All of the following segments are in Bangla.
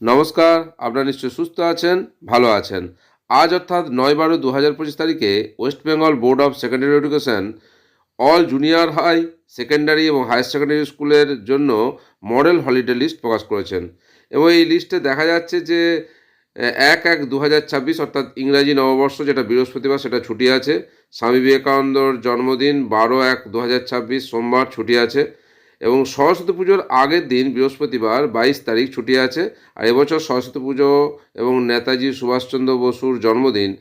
নমস্কার, আপনারা নিশ্চয়ই সুস্থ আছেন, ভালো আছেন। আজ অর্থাৎ ৯/১২/২০২৫ তারিখে West Bengal board of secondary education all junior high, secondary এবং হায়ার সেকেন্ডারি স্কুলের জন্য মডেল হলিডে লিস্ট প্রকাশ করেছেন। এবং এই লিস্টে দেখা যাচ্ছে যে ১/১/২০২৬ অর্থাৎ ইংরাজি নববর্ষ যেটা বৃহস্পতিবার সেটা ছুটি আছে। স্বামী বিবেকানন্দর জন্মদিন ১২/১/২০২৬ সোমবার ছুটি আছে। এবং সরস্বতী পুজোর আগের দিন বৃহস্পতিবার ২২ তারিখ ছুটি আছে। আর এবছর সরস্বতী পুজো এবং নেতাজি সুভাষচন্দ্র বসুর জন্মদিন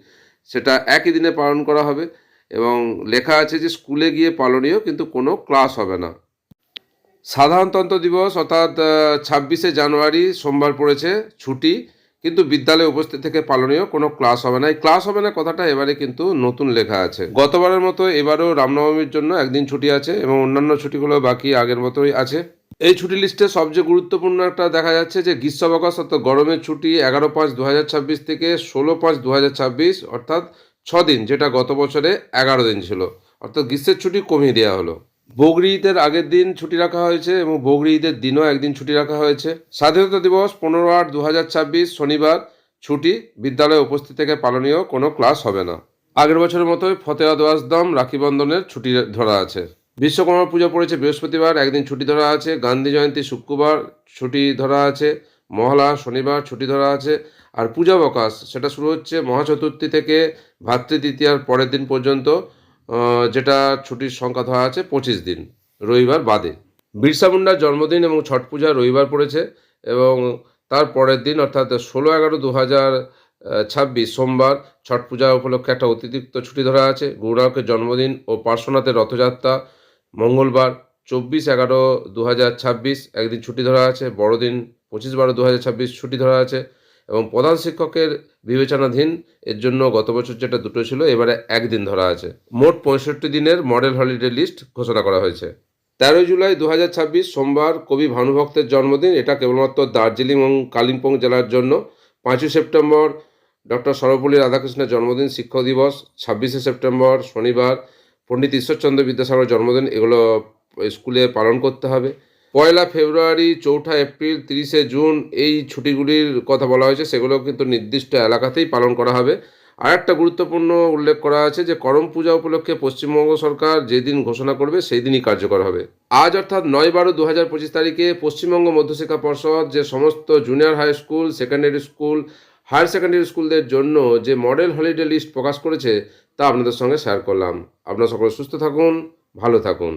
সেটা একই দিনে পালন করা হবে। এবং লেখা আছে যে স্কুলে গিয়ে পালনীয়, কিন্তু কোনো ক্লাস হবে না। সাধারণতন্ত্র দিবস অর্থাৎ ২৬শে জানুয়ারি সোমবার পড়েছে, ছুটি, কিন্তু বিদ্যালয়ে উপস্থিত থেকে পালনীয়, কোনো ক্লাস হবে না। এই ক্লাস হবে না কথাটা এবারে কিন্তু নতুন লেখা আছে। গতবারের মতো এবারেও রামনবমীর জন্য একদিন ছুটি আছে এবং অন্যান্য ছুটিগুলো বাকি আগের মতোই আছে। এই ছুটি লিস্টে সবচেয়ে গুরুত্বপূর্ণ একটা দেখা যাচ্ছে যে গ্রীষ্মাবকাশ অর্থাৎ গরমের ছুটি ১১/৫/২০২৬ থেকে ১৬/৫/২০২৬ অর্থাৎ ৬ দিন, যেটা গত বছরে ১১ দিন ছিল, অর্থাৎ গ্রীষ্মের ছুটি কমিয়ে দেওয়া হলো। বগরি ঈদের আগের দিন ছুটি রাখা হয়েছে এবং বগরি ঈদের দিনও একদিন ছুটি রাখা হয়েছে। স্বাধীনতা দিবস ১৫/৮/২০২৬ শনিবার ছুটি, বিদ্যালয়ে উপস্থিত থেকে পালনীয়, কোনো ক্লাস হবে না। আগের বছরের মতোই ফতেহাদ ওয়াজদম রাখি বন্ধনের ছুটি ধরা আছে। বিশ্বকর্মা পুজো পড়েছে বৃহস্পতিবার, একদিন ছুটি ধরা আছে। গান্ধী জয়ন্তী শুক্রবার ছুটি ধরা আছে। মহালয়া শনিবার ছুটি ধরা আছে। আর পূজাবকাশ সেটা শুরু হচ্ছে মহাচতুর্থী থেকে ভাতৃদ্বিতীয়ার পরের দিন পর্যন্ত, যেটা ছুটির সংখ্যা ধরা আছে ২৫ দিন, রবিবার বাদে। বিরসা মুন্ডার জন্মদিন এবং ছট পূজা রবিবার পড়েছে এবং তার পরের দিন অর্থাৎ ১৬/১১/২০২৬ সোমবার ছট পূজা উপলক্ষে একটা অতিরিক্ত ছুটি ধরা আছে। গুরু নানকের জন্মদিন ও পার্শ্বনাথের রথযাত্রা মঙ্গলবার ২৪/১১/২০২৬ একদিন ছুটি ধরা আছে। বড়দিন ২৫/১২/২০২৬ ছুটি ধরা আছে এবং প্রধান শিক্ষকের বিবেচনাধীন এর জন্য গত বছর যেটা ২টো ছিল এবারে একদিন ধরা আছে। মোট ৬৫ দিনের মডেল হলিডে লিস্ট ঘোষণা করা হয়েছে। ১৩ জুলাই ২০২৬ সোমবার কবি ভানুভক্তের জন্মদিন, এটা কেবলমাত্র দার্জিলিং এবং কালিম্পং জেলার জন্য। ৫ই সেপ্টেম্বর ডক্টর সর্বপল্লী রাধাকৃষ্ণের জন্মদিন, শিক্ষক দিবস। ২৬শে সেপ্টেম্বর শনিবার পণ্ডিত ঈশ্বরচন্দ্র বিদ্যাসাগরের জন্মদিন, এগুলো স্কুলে পালন করতে হবে। ১লা ফেব্রুয়ারি, ৪ঠা এপ্রিল, ৩০শে জুন এই ছুটিগুলির কথা বলা হয়েছে, সেগুলো কিন্তু নির্দিষ্ট এলাকাতেই পালন করা হবে। আর একটা গুরুত্বপূর্ণ উল্লেখ করা আছে যে করম পূজা উপলক্ষে পশ্চিমবঙ্গ সরকার যেদিন ঘোষণা করবে সেই দিনই কার্যকর হবে। আজ অর্থাৎ ৯/১২/২০২৫ তারিখে পশ্চিমবঙ্গ মধ্যশিক্ষা পর্ষদ যে সমস্ত junior high school, secondary school, higher secondary স্কুলদের জন্য যে মডেল হলিডে লিস্ট প্রকাশ করেছে তা আপনাদের সঙ্গে শেয়ার করলাম। আপনারা সকলে সুস্থ থাকুন, ভালো থাকুন।